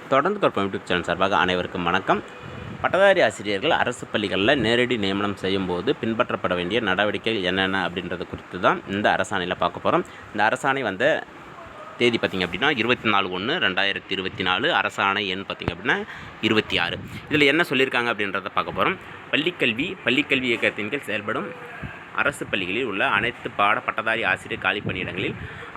தொடர்ந்து கற்போம் YouTube channel சார்பாக அனைவருக்கும் வணக்கம். பட்டதாரி ஆசிரியர்கள் அரசு பள்ளிகளில் நேரடி நியமனம் செய்யும்போது பின்பற்றப்பட வேண்டிய நடவடிக்கைகள் என்னென்ன அப்படின்றது குறித்து தான் இந்த அரசாணையில் பார்க்க போகிறோம். இந்த அரசாணை வந்த தேதி பார்த்திங்க அப்படின்னா 24/1/2024. அரசாணை எண் பார்த்திங்க அப்படின்னா 26. இதில் என்ன சொல்லியிருக்காங்க அப்படின்றத பார்க்க போகிறோம். பள்ளிக்கல்வி இயக்கத்தின் கீழ் செயல்படும் அரசு பள்ளிகளில் உள்ள அனைத்து பட்டதாரி ஆசிரியர் காலி பணியிடங்களில்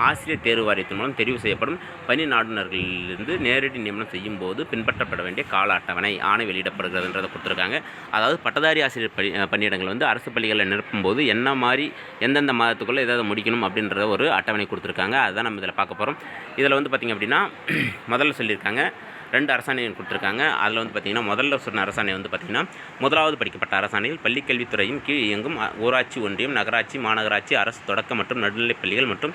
ஆசிரியர் தேர்வு வாரியத்தின் மூலம் தெரிவு செய்யப்படும் பணி நாடுனர்களிலிருந்து நேரடி நியமனம் செய்யும் போது பின்பற்றப்பட வேண்டிய கால அட்டவணை ஆணை வெளியிடப்படுகிறதுன்றதை கொடுத்துருக்காங்க. அதாவது பட்டதாரி ஆசிரியர் பணியிடங்கள் வந்து அரசு பள்ளிகளில் நிரப்பும்போது என்ன மாதிரி எந்தெந்த மாதத்துக்குள்ளே ஏதாவது முடிக்கணும் அப்படின்ற ஒரு அட்டவணை கொடுத்துருக்காங்க. அதுதான் நம்ம இதில் பார்க்க போகிறோம். இதில் வந்து பார்த்திங்க அப்படின்னா முதல்ல சொல்லியிருக்காங்க 2 அரசாணைகள் கொடுத்துருக்காங்க. அதில் வந்து பார்த்திங்கன்னா முதல்ல சொன்ன அரசாணை வந்து பார்த்திங்கன்னா முதலாவது படிக்கப்பட்ட அரசாணையில் பள்ளிக்கல்வித்துறையின் கீழ் இயங்கும் ஊராட்சி, ஒன்றியம், நகராட்சி, மாநகராட்சி, அரசு தொடக்க மற்றும் நடுநிலைப் பள்ளிகள் மற்றும்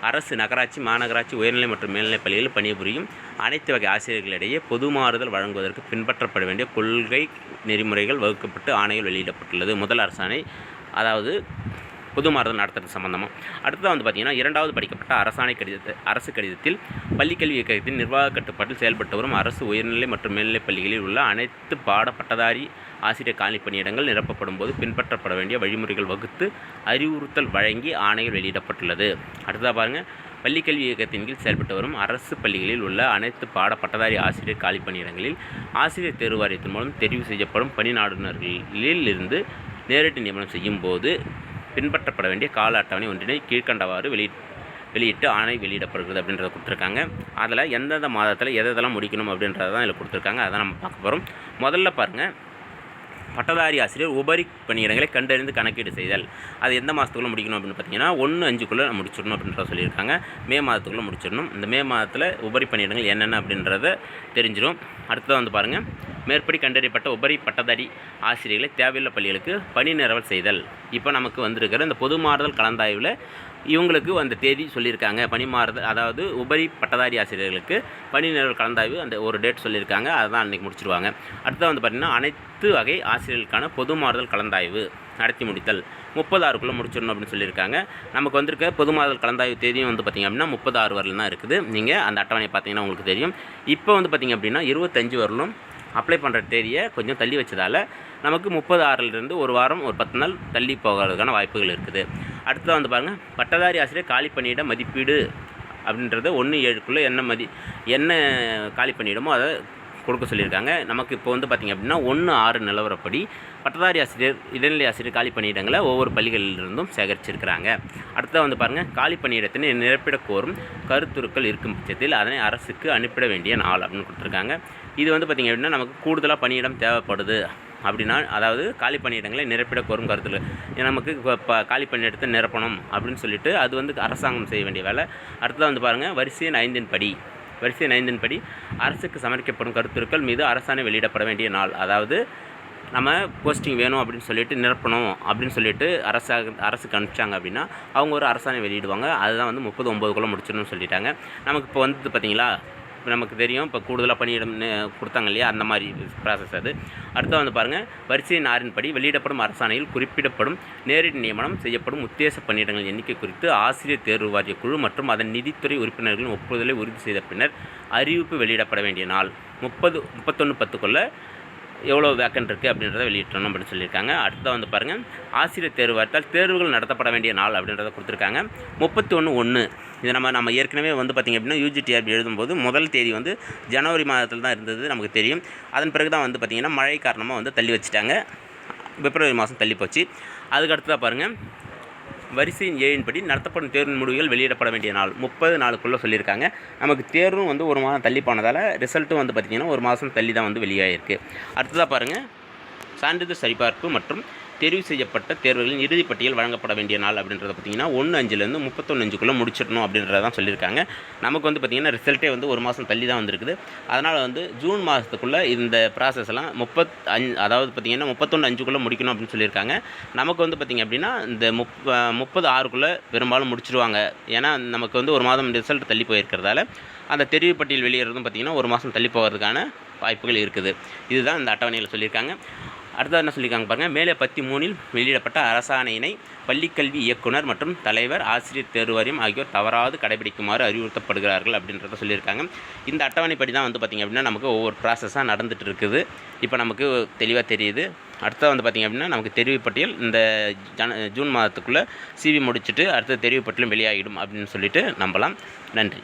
அரசு, நகராட்சி, மாநகராட்சி, உயர்நிலை மற்றும் மேல்நிலைப் பள்ளிகளில் பணிபுரியும் அனைத்து வகை ஆசிரியர்களிடையே பொது மாறுதல் வழங்குவதற்கு பின்பற்றப்பட வேண்டிய கொள்கை நெறிமுறைகள் வகுக்கப்பட்டு ஆணைகள் வெளியிடப்பட்டுள்ளது. முதல் அரசாணை, அதாவது பொது மாறுதல் நடத்துறது சம்பந்தமாக. அடுத்ததாக வந்து பார்த்திங்கன்னா 2வது படிக்கப்பட்ட அரசு கடிதத்தில் பள்ளிக்கல்வி இயக்கத்தின் நிர்வாக கட்டுப்பாட்டில் செயல்பட்டு வரும் அரசு, உயர்நிலை மற்றும் மேல்நிலைப் பள்ளிகளில் உள்ள அனைத்து பட்டதாரி ஆசிரியர் காலி பணியிடங்கள் நிரப்பப்படும் போது பின்பற்றப்பட வேண்டிய வழிமுறைகள் வகுத்து அறிவுறுத்தல் வழங்கி ஆணைகள் வெளியிடப்பட்டுள்ளது. அடுத்ததாக பாருங்கள், பள்ளிக்கல்வி இயக்கத்தின் கீழ் செயல்பட்டு வரும் அரசு பள்ளிகளில் உள்ள அனைத்து பட்டதாரி ஆசிரியர் காலி பணியிடங்களில் ஆசிரியர் தேர்வு வாரியத்தின் மூலம் தெரிவு செய்யப்படும் பணி நாடுனர்களில் இருந்து நேரடி நியமனம் செய்யும் போது பின்பற்றப்பட வேண்டிய கால அட்டவணை ஒன்றினை கீழ்கண்டவாறு வெளியிட்டு ஆணை வெளியிடப்படுகிறது அப்படின்றத கொடுத்துருக்காங்க. அதில் எந்தெந்த மாதத்தில் எதெல்லாம் முடிக்கணும் அப்படின்றத தான் இதில் கொடுத்துருக்காங்க. அதை நம்ம பார்க்க போகிறோம். முதல்ல பாருங்கள், பட்டதாரி ஆசிரியர் உபரி பணியிடங்களை கண்டறிந்து கணக்கீடு செய்தல். அது எந்த மாதத்துக்குள்ளே முடிக்கணும் அப்படின்னு பார்த்தீங்கன்னா 1/5க்குள்ளே முடிச்சிடணும் அப்படின்றத சொல்லியிருக்காங்க. மே மாதத்துக்குள்ளே முடிச்சிடணும். இந்த மே மாதத்தில் உபரி பணியிடங்கள் என்னென்ன அப்படின்றத தெரிஞ்சிடும். அடுத்தது வந்து பாருங்கள், மேற்படி கண்டறியப்பட்ட உபரி பட்டதாரி ஆசிரியர்களை தேவையுள்ள பள்ளிகளுக்கு பணி நிரவல் செய்தல். இப்போ நமக்கு வந்திருக்கிற இந்த பொது மாறுதல் கலந்தாய்வில் இவங்களுக்கு அந்த தேதி சொல்லியிருக்காங்க. பணி மாறுதல், அதாவது உபரி பட்டதாரி ஆசிரியர்களுக்கு பணி நிரவல் கலந்தாய்வு அந்த ஒரு டேட் சொல்லியிருக்காங்க. அதுதான் அன்றைக்கி முடிச்சிருவாங்க. அடுத்தது வந்து பார்த்திங்கன்னா அனைத்து வகை ஆசிரியர்களுக்கான பொது மாறுதல் கலந்தாய்வு நடத்தி முடித்தல் 30/6க்குள்ளே முடிச்சிடணும் அப்படின்னு சொல்லியிருக்காங்க. நமக்கு வந்திருக்க பொது மாறுதல் கலந்தாய்வு தேதியும் வந்து பார்த்திங்க அப்படின்னா 30/6 வரலும் தான் இருக்குது. நீங்கள் அந்த அட்டவணையை பார்த்தீங்கன்னா உங்களுக்கு தெரியும். இப்போ வந்து பார்த்திங்க அப்படின்னா 25 வரலும் அப்ளை பண்ணுற தேதியை கொஞ்சம் தள்ளி வச்சதால் நமக்கு 30/6லேருந்து ஒரு வாரம், ஒரு 10 நாள் தள்ளி போகிறதுக்கான வாய்ப்புகள் இருக்குது. அடுத்ததாக வந்து பாருங்கள், பட்டதாரி ஆசிரியர் காலி பணியிட மதிப்பீடு அப்படின்றது 1/7க்குள்ளே என்ன காலி பண்ணிவிடுமோ அதை கொடுக்க சொல்லியிருக்காங்க. நமக்கு இப்போ வந்து பார்த்திங்க அப்படின்னா 1/6 நிலவரப்படி பட்டதாரி ஆசிரியர், இடைநிலை ஆசிரியர் காலி பணியிடங்களை ஒவ்வொரு பள்ளிகளிலிருந்தும் சேகரிச்சிருக்கிறாங்க. அடுத்ததாக வந்து பாருங்கள், காலி பணியிடத்தினை நிரப்பிட கோரும் கருத்துருக்கள் இருக்கும் பட்சத்தில் அதனை அரசுக்கு அனுப்பிட வேண்டிய நாள் அப்படின்னு கொடுத்துருக்காங்க. இது வந்து பார்த்திங்க அப்படின்னா நமக்கு கூடுதலாக பணியிடம் தேவைப்படுது அப்படின்னா, அதாவது காலி பணியிடங்களை நிரப்பிட கோரும் கருத்தில் நமக்கு இப்போ காலி பணியிடத்தை நிரப்பணும் அப்படின்னு சொல்லிட்டு அது வந்து அரசாங்கம் செய்ய வேண்டிய வேலை. அடுத்ததாக வந்து பாருங்கள், வரிசை எண் 5 படி அரசுக்கு சமர்ப்பிக்கப்படும் கருத்துருக்கள் மீது அரசாணை வெளியிடப்பட வேண்டிய நாள். அதாவது நம்ம போஸ்டிங் வேணும் அப்படின்னு சொல்லிட்டு நிரப்பணும் அப்படின்னு சொல்லிட்டு அரசுக்கு அனுப்பிச்சாங்க அப்படின்னா அவங்க ஒரு அரசாணை வெளியிடுவாங்க. அதுதான் வந்து 30/9க்குள்ளே முடிச்சிடணும்னு சொல்லிட்டாங்க. நமக்கு இப்போ வந்து பார்த்திங்களா, நமக்கு தெரியும் இப்போ கூடுதலாக பணியிடம் கொடுத்தாங்க இல்லையா, அந்த மாதிரி ப்ராசஸ் அது. அடுத்து வந்து பாருங்கள், வரிசை 6 படி வெளியிடப்படும் அரசாணையில் குறிப்பிடப்படும் நேரடி நியமனம் செய்யப்படும் உத்தேச பணியிடங்கள் எண்ணிக்கை குறித்து ஆசிரியர் தேர்வு வாரிய குழு மற்றும் அதன் நிதித்துறை உறுப்பினர்களின் ஒப்புதலை உறுதி செய்த பின்னர் அறிவிப்பு வெளியிடப்பட வேண்டிய நாள் 31/10க்குள்ளே எவ்வளோ வேக்கன்ட் இருக்குது அப்படின்றத வெளியிட்டணும் அப்படின்னு சொல்லியிருக்காங்க. அடுத்ததாக வந்து பாருங்கள், ஆசிரியர் தேர்வு வாரியத்தால் தேர்வுகள் நடத்தப்பட வேண்டிய நாள் அப்படின்றத கொடுத்துருக்காங்க 31/1. இது நம்ம ஏற்கனவே வந்து பார்த்திங்க அப்படின்னா UGTRB எழுதும்போது முதல் தேதி வந்து ஜனவரி மாதத்தில் தான் இருந்தது, நமக்கு தெரியும். அதன் பிறகு தான் வந்து பார்த்திங்கன்னா மழை காரணமாக வந்து தள்ளி வச்சுட்டாங்க. பிப்ரவரி மாதம் தள்ளி போச்சு. அதுக்கு அடுத்ததாக பாருங்கள், வரிசை 7 படி நடத்தப்படும் தேர்வு முடிவுகள் வெளியிடப்பட வேண்டிய நாள் 30 நாளுக்குள்ளே சொல்லியிருக்காங்க. நமக்கு தேர்வும் வந்து ஒரு மாதம் தள்ளி போனதால் ரிசல்ட்டும் வந்து பார்த்திங்கன்னா ஒரு மாதம் தள்ளி தான் வந்து வெளியாகிருக்கு. அடுத்ததாக பாருங்கள், சான்றிதழ் சரிபார்ப்பு மற்றும் தெரிவு செய்யப்பட்ட தேர்வுகளின் இறுதி பட்டியல் வழங்கப்பட வேண்டிய நாள் அப்படின்றத பார்த்திங்கன்னா 1/5லேருந்து 31/5க்குள்ளே முடிச்சிடணும் அப்படின்றதான் சொல்லியிருக்காங்க. நமக்கு வந்து பார்த்திங்கன்னா ரிசல்ட்டே வந்து ஒரு மாதம் தள்ளி தான் வந்திருக்குது. அதனால் வந்து ஜூன் மாதத்துக்குள்ளே இந்த ப்ராசஸ் எல்லாம் அதாவது பார்த்திங்கன்னா 31/5க்குள்ளே முடிக்கணும் அப்படின்னு சொல்லியிருக்காங்க. நமக்கு வந்து பார்த்திங்க அப்படின்னா இந்த 30/6க்குள்ளே பெரும்பாலும் முடிச்சிடுவாங்க. ஏன்னா நமக்கு வந்து ஒரு மாதம் ரிசல்ட் தள்ளி போயிருக்கிறதால அந்த தெரிவு பட்டியல் வெளியேறதும் பார்த்திங்கன்னா ஒரு மாதம் தள்ளி போகிறதுக்கான வாய்ப்புகள் இருக்குது. இதுதான் இந்த அட்டவணையில் சொல்லியிருக்காங்க. அடுத்தது என்ன சொல்லியிருக்காங்க பாருங்கள், மேலே 13 வெளியிடப்பட்ட அரசாணையினை பள்ளிக்கல்வி இயக்குனர் மற்றும் தலைவர் ஆசிரியர் தேர்வு வாரியம் ஆகியோர் தவறாது கடைபிடிக்குமாறு அறிவுறுத்தப்படுகிறார்கள் அப்படின்றத சொல்லியிருக்காங்க. இந்த அட்டவணைப்படி தான் வந்து பார்த்திங்க அப்படின்னா நமக்கு ஒவ்வொரு ப்ராசஸாக நடந்துகிட்டு இருக்குது. இப்போ நமக்கு தெளிவாக தெரியுது. அடுத்தது வந்து பார்த்திங்க அப்படின்னா நமக்கு தெரிவு பட்டியல் இந்த ஜூன் மாதத்துக்குள்ளே சிவி முடிச்சுட்டு அடுத்த தெரிவு பட்டியலும் வெளியாகிடும் அப்படின்னு சொல்லிட்டு நம்பலாம். நன்றி.